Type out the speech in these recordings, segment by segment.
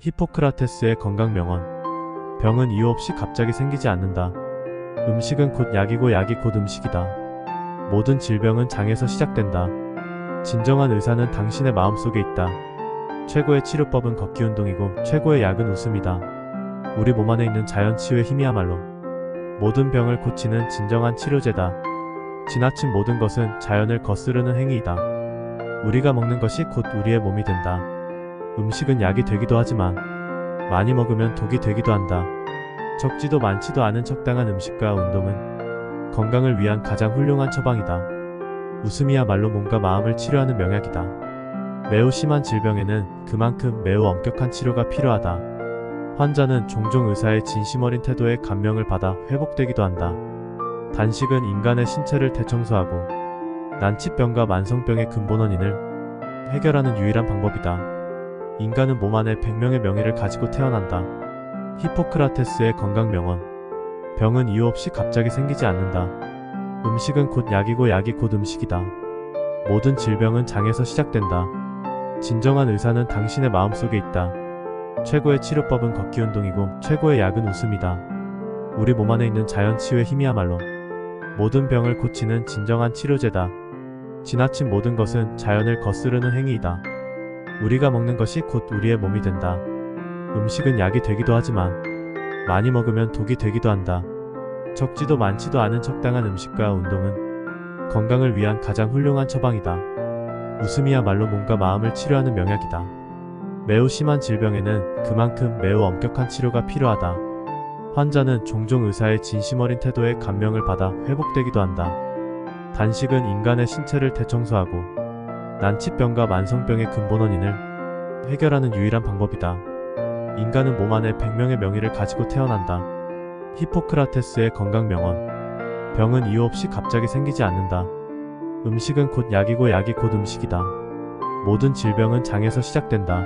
히포크라테스의 건강명언. 병은 이유 없이 갑자기 생기지 않는다. 음식은 곧 약이고 약이 곧 음식이다. 모든 질병은 장에서 시작된다. 진정한 의사는 당신의 마음속에 있다. 최고의 치료법은 걷기 운동이고 최고의 약은 웃음이다. 우리 몸 안에 있는 자연 치유의 힘이야말로 모든 병을 고치는 진정한 치료제다. 지나친 모든 것은 자연을 거스르는 행위이다. 우리가 먹는 것이 곧 우리의 몸이 된다. 음식은 약이 되기도 하지만 많이 먹으면 독이 되기도 한다. 적지도 많지도 않은 적당한 음식과 운동은 건강을 위한 가장 훌륭한 처방이다. 웃음이야말로 몸과 마음을 치료하는 명약이다. 매우 심한 질병에는 그만큼 매우 엄격한 치료가 필요하다. 환자는 종종 의사의 진심 어린 태도에 감명을 받아 회복되기도 한다. 단식은 인간의 신체를 대청소하고 난치병과 만성병의 근본 원인을 해결하는 유일한 방법이다. 인간은 몸 안에 100명의 명예를 가지고 태어난다. 히포크라테스의 건강명언. 병은 이유 없이 갑자기 생기지 않는다. 음식은 곧 약이고 약이 곧 음식이다. 모든 질병은 장에서 시작된다. 진정한 의사는 당신의 마음속에 있다. 최고의 치료법은 걷기 운동이고 최고의 약은 웃음이다. 우리 몸 안에 있는 자연 치유의 힘이야말로 모든 병을 고치는 진정한 치료제다. 지나친 모든 것은 자연을 거스르는 행위이다. 우리가 먹는 것이 곧 우리의 몸이 된다. 음식은 약이 되기도 하지만 많이 먹으면 독이 되기도 한다. 적지도 많지도 않은 적당한 음식과 운동은 건강을 위한 가장 훌륭한 처방이다. 웃음이야말로 몸과 마음을 치료하는 명약이다. 매우 심한 질병에는 그만큼 매우 엄격한 치료가 필요하다. 환자는 종종 의사의 진심 어린 태도에 감명을 받아 회복되기도 한다. 단식은 인간의 신체를 대청소하고 난치병과 만성병의 근본 원인을 해결하는 유일한 방법이다. 인간은 몸 안에 100명의 명의를 가지고 태어난다. 히포크라테스의 건강명언. 병은 이유 없이 갑자기 생기지 않는다. 음식은 곧 약이고 약이 곧 음식이다. 모든 질병은 장에서 시작된다.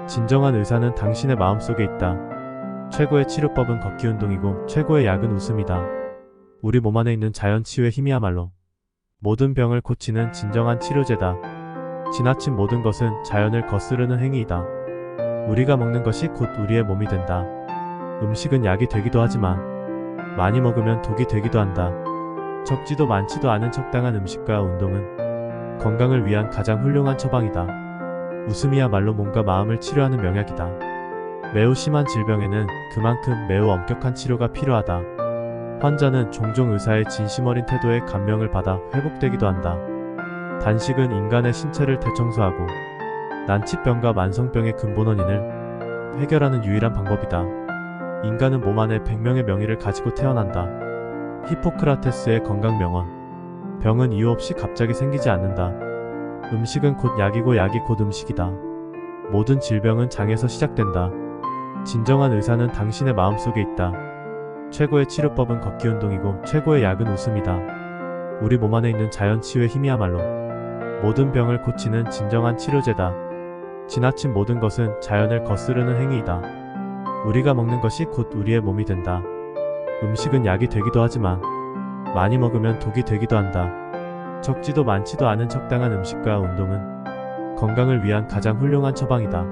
진정한 의사는 당신의 마음속에 있다. 최고의 치료법은 걷기 운동이고 최고의 약은 웃음이다. 우리 몸 안에 있는 자연 치유의 힘이야말로 모든 병을 고치는 진정한 치료제다. 지나친 모든 것은 자연을 거스르는 행위이다. 우리가 먹는 것이 곧 우리의 몸이 된다. 음식은 약이 되기도 하지만 많이 먹으면 독이 되기도 한다. 적지도 많지도 않은 적당한 음식과 운동은 건강을 위한 가장 훌륭한 처방이다. 웃음이야말로 몸과 마음을 치료하는 명약이다. 매우 심한 질병에는 그만큼 매우 엄격한 치료가 필요하다. 환자는 종종 의사의 진심 어린 태도에 감명을 받아 회복되기도 한다. 단식은 인간의 신체를 대청소하고 난치병과 만성병의 근본 원인을 해결하는 유일한 방법이다. 인간은 몸 안에 100명의 명의를 가지고 태어난다. 히포크라테스의 건강명언. 병은 이유 없이 갑자기 생기지 않는다. 음식은 곧 약이고 약이 곧 음식이다. 모든 질병은 장에서 시작된다. 진정한 의사는 당신의 마음속에 있다. 최고의 치료법은 걷기 운동이고 최고의 약은 웃음이다. 우리 몸 안에 있는 자연 치유의 힘이야말로 모든 병을 고치는 진정한 치료제다. 지나친 모든 것은 자연을 거스르는 행위이다. 우리가 먹는 것이 곧 우리의 몸이 된다. 음식은 약이 되기도 하지만 많이 먹으면 독이 되기도 한다. 적지도 많지도 않은 적당한 음식과 운동은 건강을 위한 가장 훌륭한 처방이다.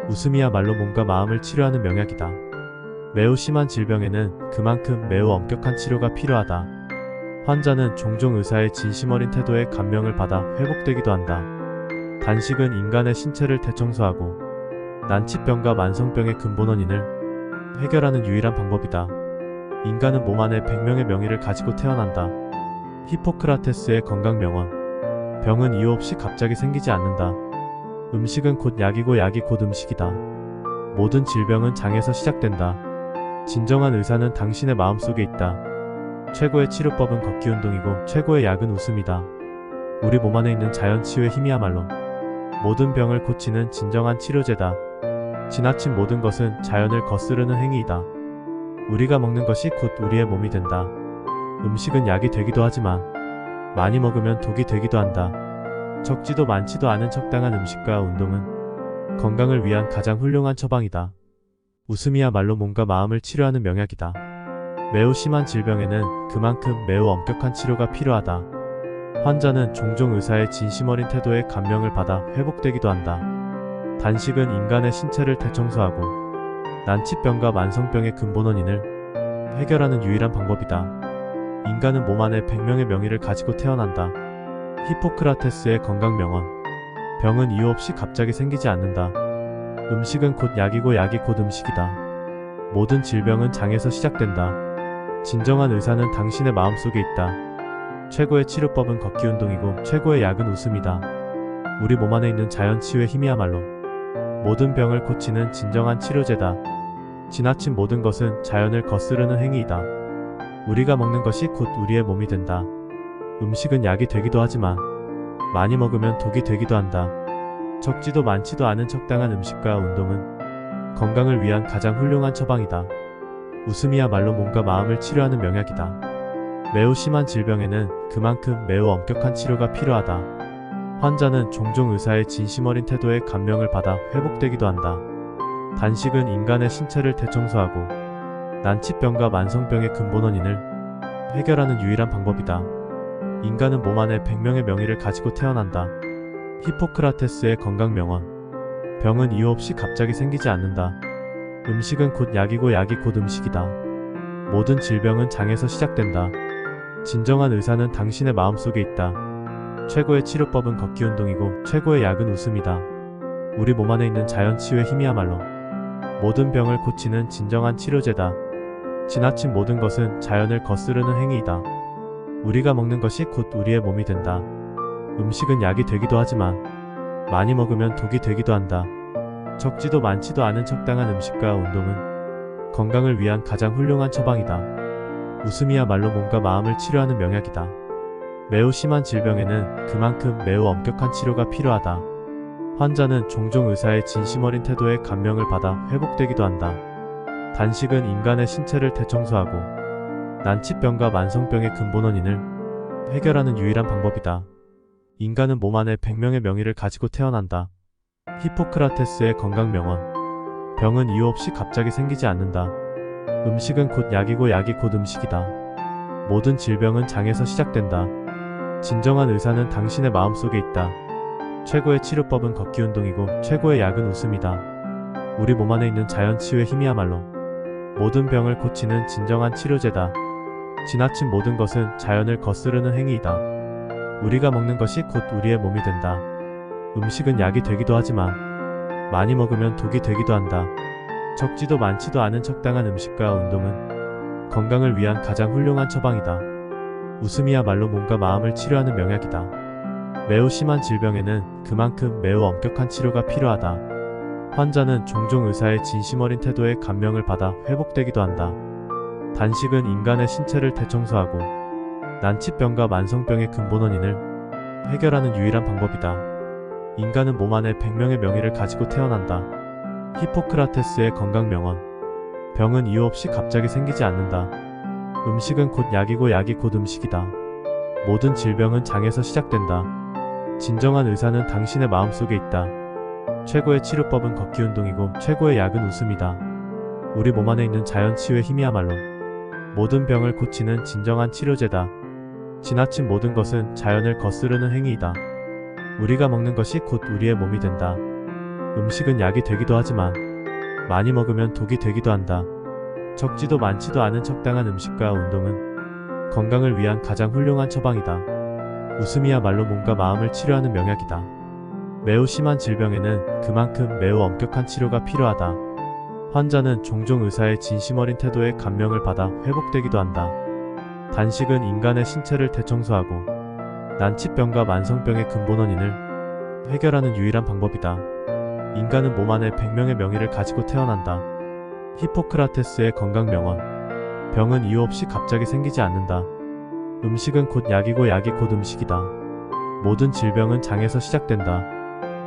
웃음이야말로 몸과 마음을 치료하는 명약이다. 매우 심한 질병에는 그만큼 매우 엄격한 치료가 필요하다. 환자는 종종 의사의 진심 어린 태도에 감명을 받아 회복되기도 한다. 단식은 인간의 신체를 대청소하고 난치병과 만성병의 근본 원인을 해결하는 유일한 방법이다. 인간은 몸 안에 100명의 명의를 가지고 태어난다. 히포크라테스의 건강명언. 병은 이유 없이 갑자기 생기지 않는다. 음식은 곧 약이고 약이 곧 음식이다. 모든 질병은 장에서 시작된다. 진정한 의사는 당신의 마음속에 있다. 최고의 치료법은 걷기 운동이고 최고의 약은 웃음이다. 우리 몸 안에 있는 자연 치유의 힘이야말로 모든 병을 고치는 진정한 치료제다. 지나친 모든 것은 자연을 거스르는 행위이다. 우리가 먹는 것이 곧 우리의 몸이 된다. 음식은 약이 되기도 하지만 많이 먹으면 독이 되기도 한다. 적지도 많지도 않은 적당한 음식과 운동은 건강을 위한 가장 훌륭한 처방이다. 웃음이야말로 몸과 마음을 치료하는 명약이다. 매우 심한 질병에는 그만큼 매우 엄격한 치료가 필요하다. 환자는 종종 의사의 진심 어린 태도에 감명을 받아 회복되기도 한다. 단식은 인간의 신체를 대청소하고 난치병과 만성병의 근본 원인을 해결하는 유일한 방법이다. 인간은 몸 안에 100명의 명의를 가지고 태어난다. 히포크라테스의 건강명언. 병은 이유 없이 갑자기 생기지 않는다. 음식은 곧 약이고 약이 곧 음식이다. 모든 질병은 장에서 시작된다. 진정한 의사는 당신의 마음속에 있다. 최고의 치료법은 걷기 운동이고 최고의 약은 웃음이다. 우리 몸 안에 있는 자연 치유의 힘이야말로 모든 병을 고치는 진정한 치료제다. 지나친 모든 것은 자연을 거스르는 행위이다. 우리가 먹는 것이 곧 우리의 몸이 된다. 음식은 약이 되기도 하지만 많이 먹으면 독이 되기도 한다. 적지도 많지도 않은 적당한 음식과 운동은 건강을 위한 가장 훌륭한 처방이다. 웃음이야말로 몸과 마음을 치료하는 명약이다. 매우 심한 질병에는 그만큼 매우 엄격한 치료가 필요하다. 환자는 종종 의사의 진심 어린 태도에 감명을 받아 회복되기도 한다. 단식은 인간의 신체를 대청소하고 난치병과 만성병의 근본 원인을 해결하는 유일한 방법이다. 인간은 몸 안에 100명의 명의를 가지고 태어난다. 히포크라테스의 건강명언. 병은 이유 없이 갑자기 생기지 않는다. 음식은 곧 약이고 약이 곧 음식이다. 모든 질병은 장에서 시작된다. 진정한 의사는 당신의 마음속에 있다. 최고의 치료법은 걷기 운동이고 최고의 약은 웃음이다. 우리 몸 안에 있는 자연 치유의 힘이야말로 모든 병을 고치는 진정한 치료제다. 지나친 모든 것은 자연을 거스르는 행위이다. 우리가 먹는 것이 곧 우리의 몸이 된다. 음식은 약이 되기도 하지만 많이 먹으면 독이 되기도 한다. 적지도 많지도 않은 적당한 음식과 운동은 건강을 위한 가장 훌륭한 처방이다. 웃음이야말로 몸과 마음을 치료하는 명약이다. 매우 심한 질병에는 그만큼 매우 엄격한 치료가 필요하다. 환자는 종종 의사의 진심 어린 태도에 감명을 받아 회복되기도 한다. 단식은 인간의 신체를 대청소하고 난치병과 만성병의 근본 원인을 해결하는 유일한 방법이다. 인간은 몸 안에 100명의 명의를 가지고 태어난다. 히포크라테스의 건강명언. 병은 이유 없이 갑자기 생기지 않는다. 음식은 곧 약이고 약이 곧 음식이다. 모든 질병은 장에서 시작된다. 진정한 의사는 당신의 마음속에 있다. 최고의 치료법은 걷기 운동이고 최고의 약은 웃음이다. 우리 몸 안에 있는 자연 치유의 힘이야말로 모든 병을 고치는 진정한 치료제다. 지나친 모든 것은 자연을 거스르는 행위이다. 우리가 먹는 것이 곧 우리의 몸이 된다. 음식은 약이 되기도 하지만 많이 먹으면 독이 되기도 한다. 적지도 많지도 않은 적당한 음식과 운동은 건강을 위한 가장 훌륭한 처방이다. 웃음이야말로 몸과 마음을 치료하는 명약이다. 매우 심한 질병에는 그만큼 매우 엄격한 치료가 필요하다. 환자는 종종 의사의 진심 어린 태도에 감명을 받아 회복되기도 한다. 단식은 인간의 신체를 대청소하고 난치병과 만성병의 근본 원인을 해결하는 유일한 방법이다. 인간은 몸 안에 100명의 명의를 가지고 태어난다. 히포크라테스의 건강명언. 병은 이유 없이 갑자기 생기지 않는다. 음식은 곧 약이고 약이 곧 음식이다. 모든 질병은 장에서 시작된다. 진정한 의사는 당신의 마음속에 있다. 최고의 치료법은 걷기 운동이고 최고의 약은 웃음이다. 우리 몸 안에 있는 자연 치유의 힘이야말로 모든 병을 고치는 진정한 치료제다. 지나친 모든 것은 자연을 거스르는 행위이다. 우리가 먹는 것이 곧 우리의 몸이 된다. 음식은 약이 되기도 하지만 많이 먹으면 독이 되기도 한다. 적지도 많지도 않은 적당한 음식과 운동은 건강을 위한 가장 훌륭한 처방이다. 웃음이야말로 몸과 마음을 치료하는 명약이다. 매우 심한 질병에는 그만큼 매우 엄격한 치료가 필요하다. 환자는 종종 의사의 진심 어린 태도에 감명을 받아 회복되기도 한다. 단식은 인간의 신체를 대청소하고 난치병과 만성병의 근본 원인을 해결하는 유일한 방법이다. 인간은 몸 안에 100명의 명의를 가지고 태어난다. 히포크라테스의 건강명언. 병은 이유 없이 갑자기 생기지 않는다. 음식은 곧 약이고 약이 곧 음식이다. 모든 질병은 장에서 시작된다.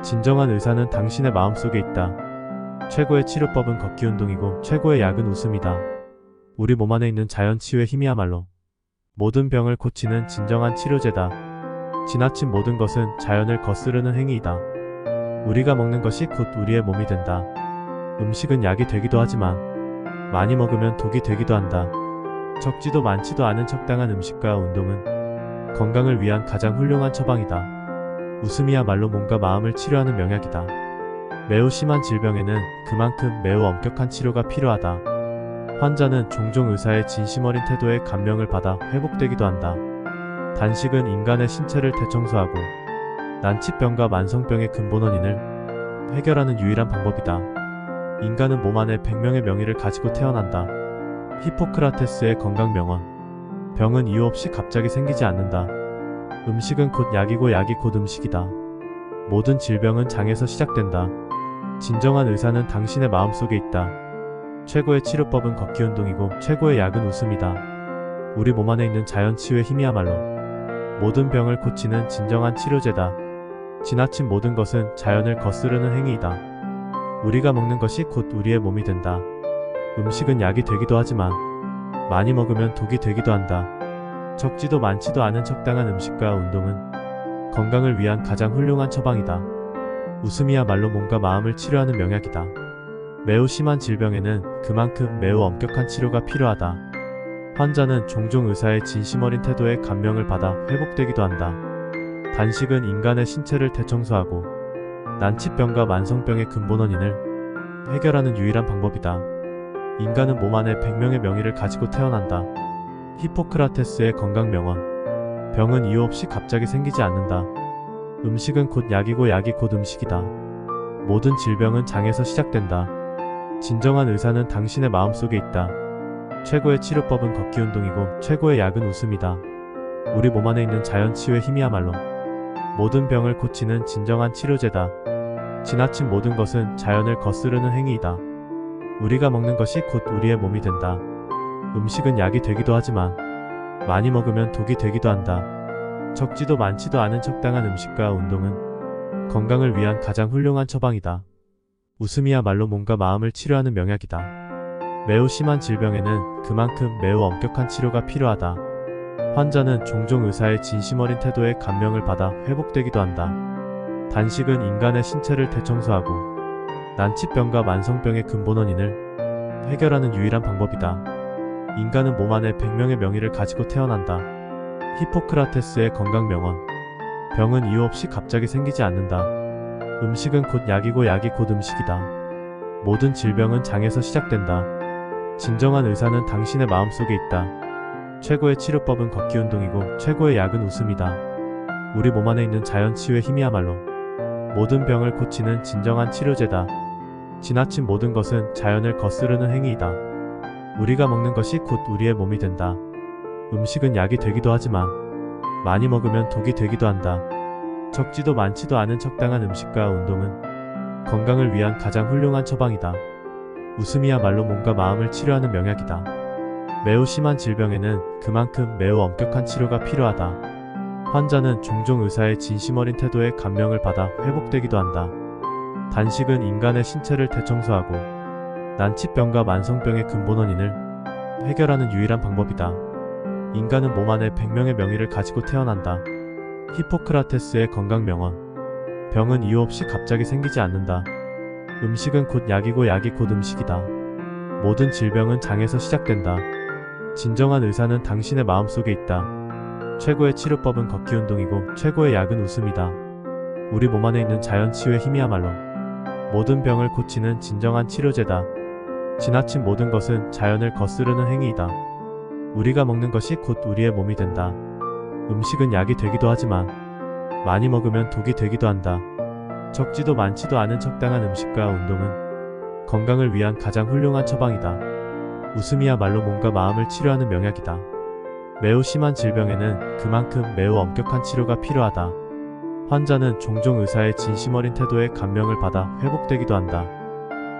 진정한 의사는 당신의 마음속에 있다. 최고의 치료법은 걷기 운동이고 최고의 약은 웃음이다. 우리 몸 안에 있는 자연 치유의 힘이야말로 모든 병을 고치는 진정한 치료제다. 지나친 모든 것은 자연을 거스르는 행위이다. 우리가 먹는 것이 곧 우리의 몸이 된다. 음식은 약이 되기도 하지만 많이 먹으면 독이 되기도 한다. 적지도 많지도 않은 적당한 음식과 운동은 건강을 위한 가장 훌륭한 처방이다. 웃음이야말로 몸과 마음을 치료하는 명약이다. 매우 심한 질병에는 그만큼 매우 엄격한 치료가 필요하다. 환자는 종종 의사의 진심 어린 태도에 감명을 받아 회복되기도 한다. 단식은 인간의 신체를 대청소하고 난치병과 만성병의 근본 원인을 해결하는 유일한 방법이다. 인간은 몸 안에 100명의 명의를 가지고 태어난다. 히포크라테스의 건강명언. 병은 이유 없이 갑자기 생기지 않는다. 음식은 곧 약이고 약이 곧 음식이다. 모든 질병은 장에서 시작된다. 진정한 의사는 당신의 마음속에 있다. 최고의 치료법은 걷기 운동이고 최고의 약은 웃음이다. 우리 몸 안에 있는 자연 치유의 힘이야말로 모든 병을 고치는 진정한 치료제다. 지나친 모든 것은 자연을 거스르는 행위이다. 우리가 먹는 것이 곧 우리의 몸이 된다. 음식은 약이 되기도 하지만 많이 먹으면 독이 되기도 한다. 적지도 많지도 않은 적당한 음식과 운동은 건강을 위한 가장 훌륭한 처방이다. 웃음이야말로 몸과 마음을 치료하는 명약이다. 매우 심한 질병에는 그만큼 매우 엄격한 치료가 필요하다. 환자는 종종 의사의 진심 어린 태도에 감명을 받아 회복되기도 한다. 단식은 인간의 신체를 대청소하고 난치병과 만성병의 근본 원인을 해결하는 유일한 방법이다. 인간은 몸 안에 100명의 명의를 가지고 태어난다. 히포크라테스의 건강명언. 병은 이유 없이 갑자기 생기지 않는다. 음식은 곧 약이고 약이 곧 음식이다. 모든 질병은 장에서 시작된다. 진정한 의사는 당신의 마음속에 있다. 최고의 치료법은 걷기 운동이고 최고의 약은 웃음이다. 우리 몸 안에 있는 자연 치유의 힘이야말로 모든 병을 고치는 진정한 치료제다. 지나친 모든 것은 자연을 거스르는 행위이다. 우리가 먹는 것이 곧 우리의 몸이 된다. 음식은 약이 되기도 하지만 많이 먹으면 독이 되기도 한다. 적지도 많지도 않은 적당한 음식과 운동은 건강을 위한 가장 훌륭한 처방이다. 웃음이야말로 몸과 마음을 치료하는 명약이다. 매우 심한 질병에는 그만큼 매우 엄격한 치료가 필요하다. 환자는 종종 의사의 진심 어린 태도에 감명을 받아 회복되기도 한다. 단식은 인간의 신체를 대청소하고 난치병과 만성병의 근본 원인을 해결하는 유일한 방법이다. 인간은 몸 안에 100명의 명의를 가지고 태어난다. 히포크라테스의 건강명언. 병은 이유 없이 갑자기 생기지 않는다. 음식은 곧 약이고 약이 곧 음식이다. 모든 질병은 장에서 시작된다. 진정한 의사는 당신의 마음속에 있다. 최고의 치료법은 걷기 운동이고 최고의 약은 웃음이다. 우리 몸 안에 있는 자연 치유의 힘이야말로 모든 병을 고치는 진정한 치료제다. 지나친 모든 것은 자연을 거스르는 행위이다. 우리가 먹는 것이 곧 우리의 몸이 된다. 음식은 약이 되기도 하지만 많이 먹으면 독이 되기도 한다. 적지도 많지도 않은 적당한 음식과 운동은 건강을 위한 가장 훌륭한 처방이다. 웃음이야말로 몸과 마음을 치료하는 명약이다. 매우 심한 질병에는 그만큼 매우 엄격한 치료가 필요하다. 환자는 종종 의사의 진심 어린 태도에 감명을 받아 회복되기도 한다. 단식은 인간의 신체를 대청소하고 난치병과 만성병의 근본 원인을 해결하는 유일한 방법이다. 인간은 몸 안에 100명의 명의를 가지고 태어난다. 히포크라테스의 건강명언. 병은 이유 없이 갑자기 생기지 않는다. 음식은 곧 약이고 약이 곧 음식이다. 모든 질병은 장에서 시작된다. 진정한 의사는 당신의 마음속에 있다. 최고의 치료법은 걷기 운동이고 최고의 약은 웃음이다. 우리 몸 안에 있는 자연 치유의 힘이야말로 모든 병을 고치는 진정한 치료제다. 지나친 모든 것은 자연을 거스르는 행위이다. 우리가 먹는 것이 곧 우리의 몸이 된다. 음식은 약이 되기도 하지만 많이 먹으면 독이 되기도 한다. 적지도 많지도 않은 적당한 음식과 운동은 건강을 위한 가장 훌륭한 처방이다. 웃음이야말로 몸과 마음을 치료하는 명약이다. 매우 심한 질병에는 그만큼 매우 엄격한 치료가 필요하다. 환자는 종종 의사의 진심 어린 태도에 감명을 받아 회복되기도 한다.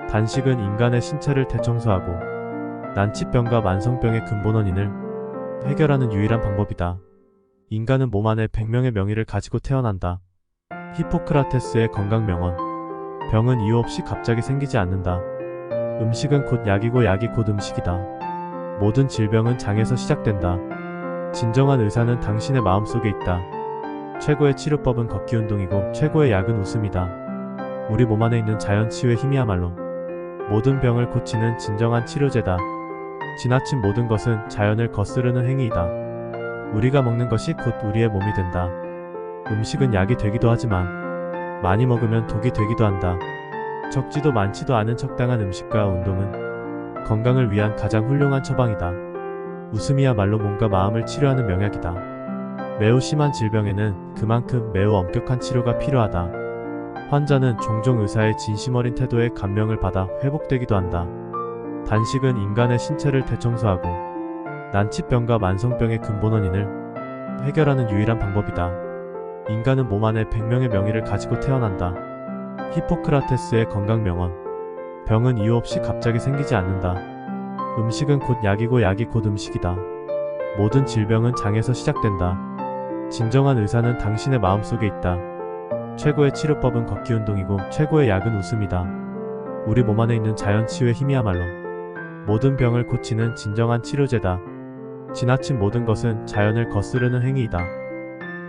단식은 인간의 신체를 대청소하고 난치병과 만성병의 근본 원인을 해결하는 유일한 방법이다. 인간은 몸 안에 100명의 명의를 가지고 태어난다. 히포크라테스의 건강명언. 병은 이유 없이 갑자기 생기지 않는다. 음식은 곧 약이고 약이 곧 음식이다. 모든 질병은 장에서 시작된다. 진정한 의사는 당신의 마음속에 있다. 최고의 치료법은 걷기 운동이고 최고의 약은 웃음이다. 우리 몸 안에 있는 자연 치유의 힘이야말로 모든 병을 고치는 진정한 치료제다. 지나친 모든 것은 자연을 거스르는 행위이다. 우리가 먹는 것이 곧 우리의 몸이 된다. 음식은 약이 되기도 하지만 많이 먹으면 독이 되기도 한다. 적지도 많지도 않은 적당한 음식과 운동은 건강을 위한 가장 훌륭한 처방이다. 웃음이야말로 몸과 마음을 치료하는 명약이다. 매우 심한 질병에는 그만큼 매우 엄격한 치료가 필요하다. 환자는 종종 의사의 진심 어린 태도에 감명을 받아 회복되기도 한다. 단식은 인간의 신체를 대청소하고 난치병과 만성병의 근본 원인을 해결하는 유일한 방법이다. 인간은 몸 안에 100명의 명의를 가지고 태어난다. 히포크라테스의 건강명언. 병은 이유 없이 갑자기 생기지 않는다. 음식은 곧 약이고 약이 곧 음식이다. 모든 질병은 장에서 시작된다. 진정한 의사는 당신의 마음속에 있다. 최고의 치료법은 걷기 운동이고 최고의 약은 웃음이다. 우리 몸 안에 있는 자연 치유의 힘이야말로 모든 병을 고치는 진정한 치료제다. 지나친 모든 것은 자연을 거스르는 행위이다.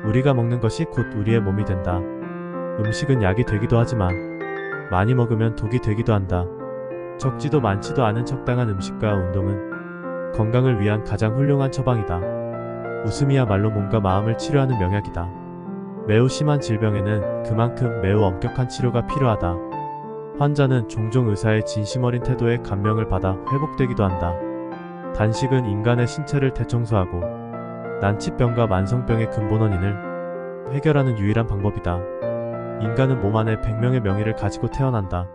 우리가 먹는 것이 곧 우리의 몸이 된다. 음식은 약이 되기도 하지만 많이 먹으면 독이 되기도 한다. 적지도 많지도 않은 적당한 음식과 운동은 건강을 위한 가장 훌륭한 처방이다. 웃음이야말로 몸과 마음을 치료하는 명약이다. 매우 심한 질병에는 그만큼 매우 엄격한 치료가 필요하다. 환자는 종종 의사의 진심 어린 태도에 감명을 받아 회복되기도 한다. 단식은 인간의 신체를 대청소하고 난치병과 만성병의 근본 원인을 해결하는 유일한 방법이다. 인간은 몸 안에 100명의 명의를 가지고 태어난다.